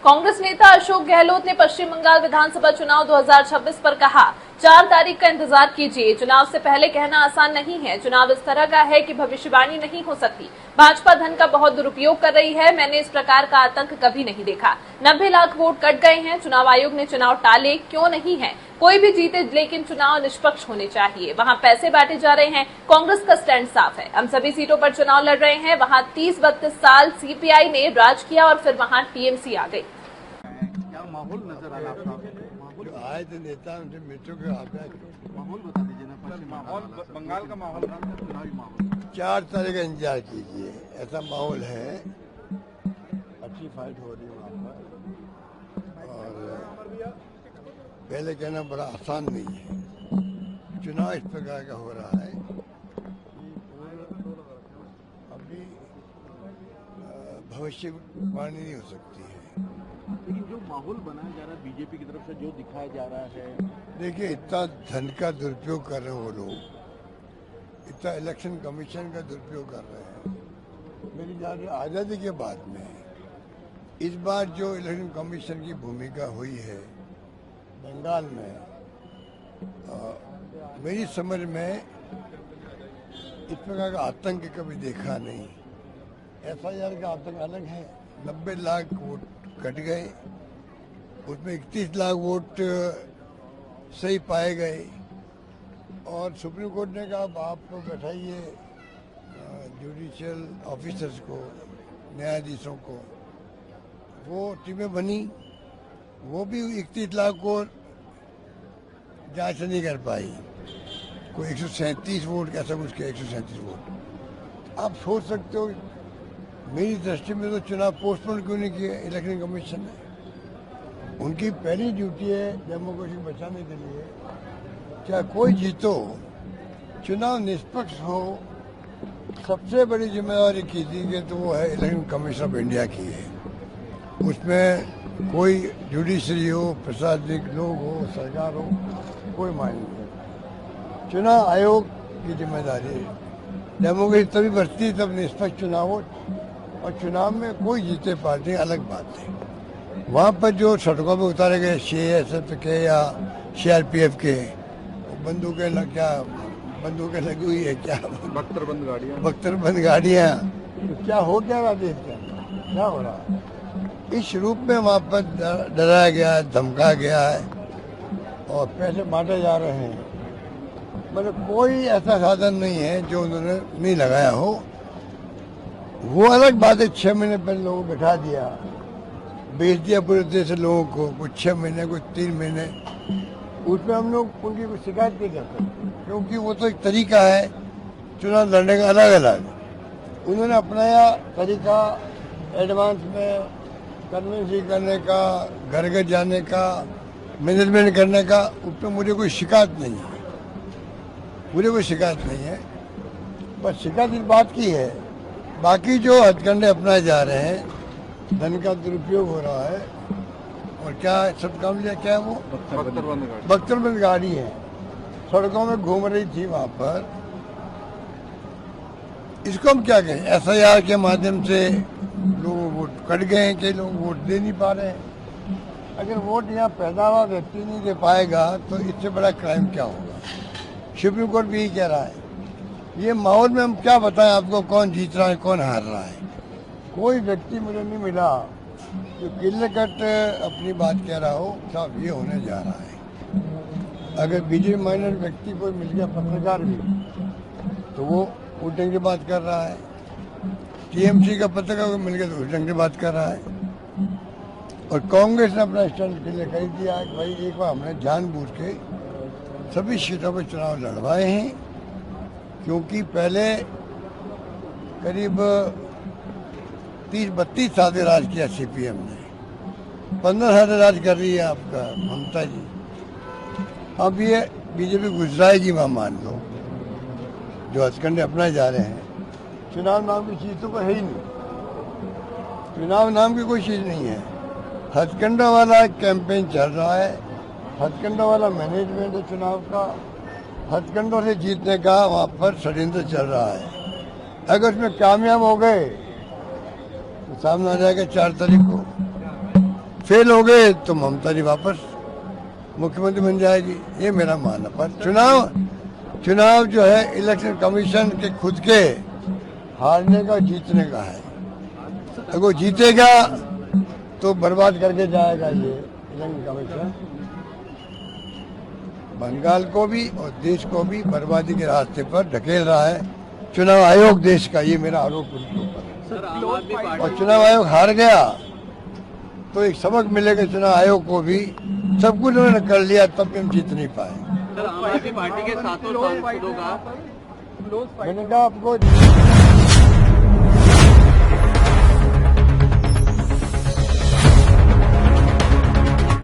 कांग्रेस नेता अशोक गहलोत ने पश्चिम बंगाल विधानसभा चुनाव 2026 पर कहा, 4 तारीख का इंतजार कीजिए। चुनाव से पहले कहना आसान नहीं है। चुनाव इस तरह का है कि भविष्यवाणी नहीं हो सकती। भाजपा धन का बहुत दुरुपयोग कर रही है। मैंने इस प्रकार का आतंक कभी नहीं देखा। 90 लाख वोट कट गए हैं। चुनाव आयोग ने चुनाव टाले क्यों नहीं है? कोई भी जीते, लेकिन चुनाव निष्पक्ष होने चाहिए। वहां पैसे बांटे जा रहे हैं। कांग्रेस का स्टैंड साफ है। हम सभी सीटों पर चुनाव लड़ रहे हैं। वहां 30-32 साल सीपीआई ने राज किया और फिर वहां टीएमसी आ गई। क्या माहौल नजर आ रहा है आपका? जो आए थे नेता उनसे मित्रों के माहौल बता दीजिए ना। पश्चिम माहौल बंगाल का माहौल, चुनावी माहौल 4 तारीख का इंतजार कीजिए। ऐसा माहौल है, अच्छी फाइट हो रही है वहाँ पर। और पहले कहना बड़ा आसान नहीं है। चुनाव इस प्रकार का हो रहा है अभी भविष्यवाणी नहीं हो सकती है। लेकिन जो माहौल बनाया जा रहा है बीजेपी की तरफ से, जो दिखाया जा रहा है, देखिए इतना धन का दुरुपयोग कर रहे हैं वो लोग, इतना इलेक्शन कमीशन का दुरुपयोग कर रहे हैं। मेरी जान आज़ादी के बाद में इस बार जो इलेक्शन कमीशन की भूमिका हुई है बंगाल में, मेरी समझ में इस प्रकार का आतंक कभी देखा नहीं। FIR का आतंक अलग है। 90 लाख वोट कट गए, उसमें 31 लाख वोट सही पाए गए और सुप्रीम कोर्ट ने कहा आप तो बैठाइए जुडिशियल ऑफिसर्स को, न्यायाधीशों को। वो टीमें बनी, वो भी 31 लाख को जांच नहीं कर पाई। कोई 137 वोट कैसा कुछ किया, 137 वोट। आप सोच सकते हो, मेरी दृष्टि में तो चुनाव पोस्टपोन क्यों नहीं किए इलेक्शन कमीशन ने? उनकी पहली ड्यूटी है डेमोक्रेसी बचाने के लिए। क्या कोई जीतो, चुनाव निष्पक्ष हो, सबसे बड़ी जिम्मेदारी कीजिए तो वो है इलेक्शन कमीशन ऑफ इंडिया की है। उसमें कोई जुडिशरी हो, प्रशासनिक लोग हो, सरकार हो, कोई मायने नहीं। चुनाव आयोग की जिम्मेदारी है। डेमोक्रेसी तभी बढ़ती है तब निष्पक्ष चुनाव हो, और चुनाव में कोई जीते पार्टी अलग बात है। वहाँ पर जो सड़कों पे उतारे गए CASF के या CRPF के बंदूकें लगी हुई है, क्या बख्तरबंद गाड़ियाँ, तो क्या हो क्या रहा देश के अंदर, क्या हो रहा है? इस रूप में वहाँ पर डराया गया है, धमका गया है और पैसे बांटे जा रहे हैं। मतलब कोई ऐसा साधन नहीं है जो उन्होंने नहीं लगाया हो। वो अलग बात है, 6 महीने पहले लोगों को बैठा दिया, बेच दिया पूरे देश से लोगों को, कुछ 6 महीने कुछ 3 महीने। उसमें हम लोग उनकी कोई शिकायत नहीं कर सकते, क्योंकि वो तो एक तरीका है चुनाव लड़ने का अलग अलग। उन्होंने अपनाया तरीका एडवांस में कन्विंसिंग करने का, घर घर जाने का, मैनेजमेंट करने का। उस पर मुझे कोई शिकायत नहीं है, बस शिकायत इस बात की है। बाकी जो हथकंडे अपनाए जा रहे हैं, धन का दुरुपयोग हो रहा है, और क्या सब काम लिया, क्या वो बख्तरबंद गाड़ी है, सड़कों में घूम रही थी वहाँ पर। इसको हम क्या कहें? FIR के माध्यम से लोग वोट कट गए हैं, कई लोग वोट दे नहीं पा रहे हैं। अगर वोट यहाँ पैदा हुआ व्यक्ति नहीं दे पाएगा तो इससे बड़ा क्राइम क्या होगा? सुप्रीम कोर्ट भी यही कह रहा है। ये माहौल में हम क्या बताएं आपको, कौन जीत रहा है कौन हार रहा है? कोई व्यक्ति मुझे नहीं मिला जो किले कट अपनी बात कह रहा हो। साहब ये होने जा रहा है। अगर बीजेपी माइनर व्यक्ति कोई मिल गया, पत्रकार भी, तो वो उस ढंग की बात कर रहा है। TMC का पत्रकार को मिल गया तो उस ढंग की बात कर रहा है। और कांग्रेस ने अपना स्टैंड क्लियर कर दिया कि भाई एक बार हमने जानबूझ के सभी सीटों पर चुनाव लड़वाए हैं, क्योंकि पहले करीब 30-32 साल राज किया CPM ने, 15 साल राज कर रही है आपका ममता जी। अब ये बीजेपी गुजराएगी, वहाँ मान लो, जो हथकंडे अपनाए जा रहे हैं। चुनाव नाम की चीज तो कोई है ही नहीं, चुनाव नाम की कोई चीज नहीं है। हथकंडा वाला कैंपेन चल रहा है, हथकंडा वाला मैनेजमेंट है चुनाव का, हथकंडों से जीतने का वहाँ पर षड्यंत्र चल रहा है। अगर उसमें कामयाब हो गए तो सामने आ जाएगा 4 तारीख को। फेल हो गए तो ममता जी वापस मुख्यमंत्री बन जाएगी, ये मेरा मानना। पर चुनाव जो है इलेक्शन कमीशन के खुद के हारने का जीतने का है। अगर वो जीतेगा तो बर्बाद करके जाएगा ये इलेक्शन कमीशन, बंगाल को भी और देश को भी बर्बादी के रास्ते पर ढकेल रहा है चुनाव आयोग देश का, ये मेरा आरोप उनके ऊपर। और चुनाव आयोग हार गया तो एक सबक मिलेगा चुनाव आयोग को भी, सब कुछ उन्होंने कर लिया तब भी हम जीत नहीं पाए। सर, आम आदमी पार्टी के सातों सांसदों का मैंने कहा आपको